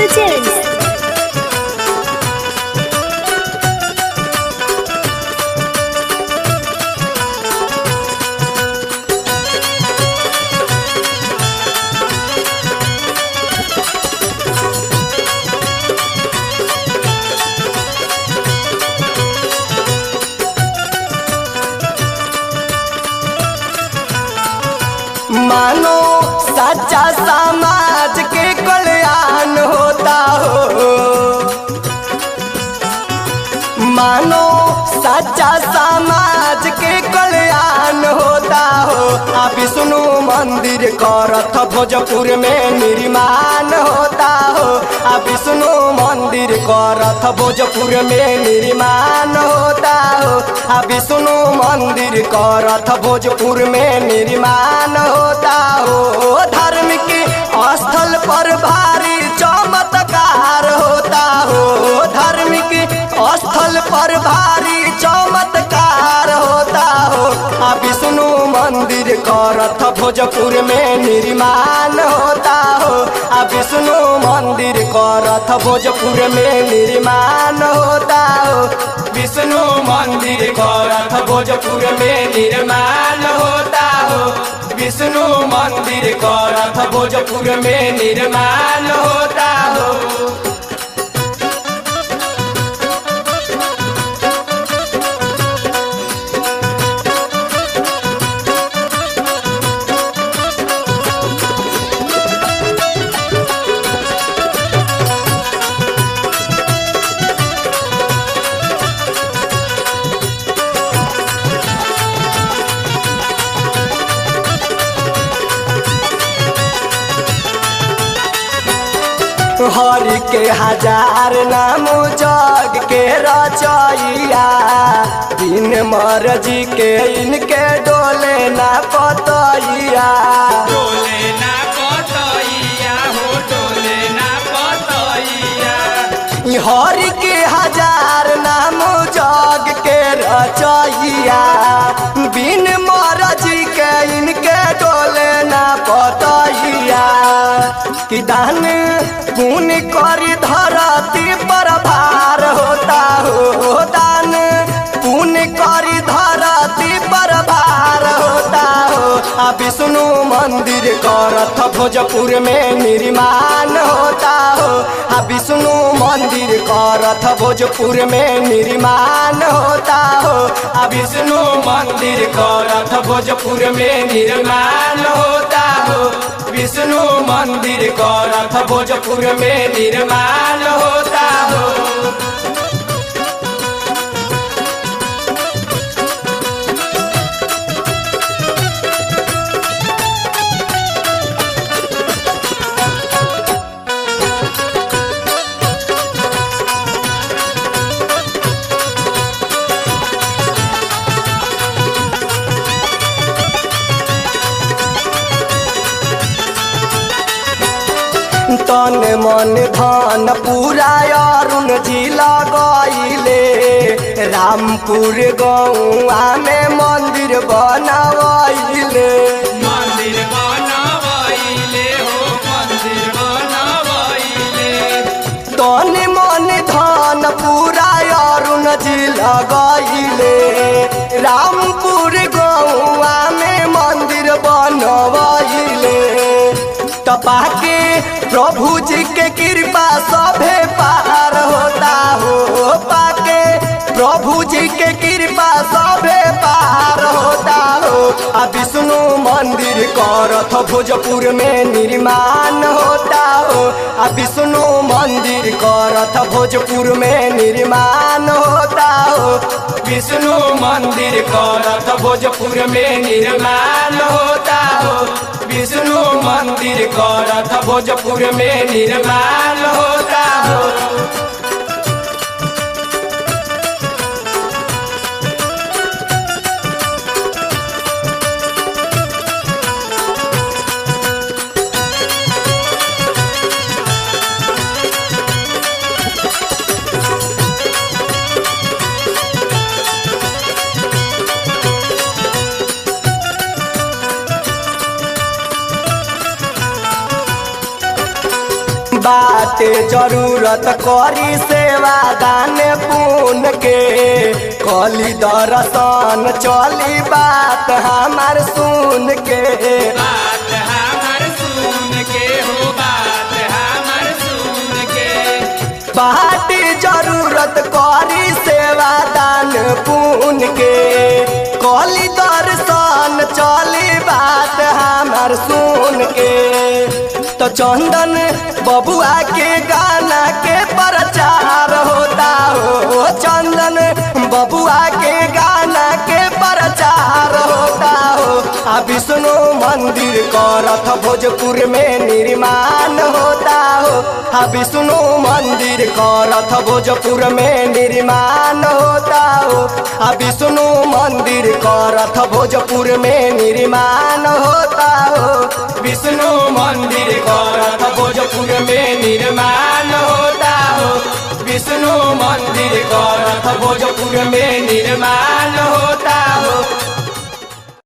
presents मानो सच्चा समाज के कल्याण होता हो, मानो सच्चा समाज के कल्याण होता हो। अभी सुनो मंदिर करत भोजपुर में निर्माण होता हो, अभी सुनो मंदिर करत भोजपुर में निर्माण होता हो, अभी सुनो मंदिर करत भोजपुर में निर्माण होता हो। धार्मिक स्थल पर भारी चमत्कार होता हो, धार्मिक स्थल पर भारी चमत्कार होता हो। अभी सुनो मंदिर करत भोजपुर में निर्माण होता हो, अभी सुनो मंदिर करत भोजपुर में निर्माण होता हो। विष्णु मंदिर करत भोजपुर में निर्माण होता हो, विष्णु मंदिर करत भोजपुर में निर्माण होता हो। हरि के हजार नाम जग के रचैया, बिन मर्जी के इनके डोले ना पतैया, डोले ना पतैया हो, डोले ना पतैया। हरि के हजार नाम जग के रचैया, बिन मर्जी के इनके डोले ना पतैया। कि दान पुण्य करी धरती पर भार होता हो, दान पुण्य करी धरती पर भार होता हो। अभी सुनो मंदिर करत भोजपुर में निर्माण होता हो, अभी सुनो मंदिर करत भोजपुर में निर्माण होता हो, अभी सुनो मंदिर करत भोजपुर में निर्माण होता हो। विष्णु मंदिर करत भोजपुर में निर्माण होता हो। तन मन धन पूरा अरुण जी लगैले, रामपुर गौआ में मंदिर बनवैले, मंदिर बनवैले हो, मंदिर बनवैले। तन मन धन पूरा अरुण जी लगैले, रामपुर गौआ में मंदिर बनवैले। तपा के प्रभु जी के कृपा सभे पार होता हो, पाके प्रभु जी के कृपा सभे पार होता हो। अभी सुनो मंदिर करत भोजपुर में निर्माण होता हो, अभी सुनो मंदिर करत भोजपुर में निर्माण होता हो। विष्णु मंदिर करत भोजपुर में निर्माण होता हो, विष्णु मंदिर करत भोजपुर में निर्माण होता हो। बाटे जरूरत करी सेवा दान पुण्य के कली दर्शन चली बात हमार सुन के बात हमर सुन के हो बात हमर सुन के बाटे जरूरत करी सेवा दान पुण्य के कली दर्शन चली बात हमार सुन के तो चंदन बबुआ के गाना के प्रचार होता हो चंदन बबुआ के गाना के प्रचार होता हो आ विष्णु मंदिर करत भोजपुर में निर्माण होता हो आ विष्णु मंदिर करत भोजपुर में निर्माण होता हो आ विष्णु मंदिर करत भोजपुर में निर्माण होता हो विष्णु मंदिर करत भोजपुर में निर्माण होता हो विष्णु मंदिर करत भोजपुर में निर्माण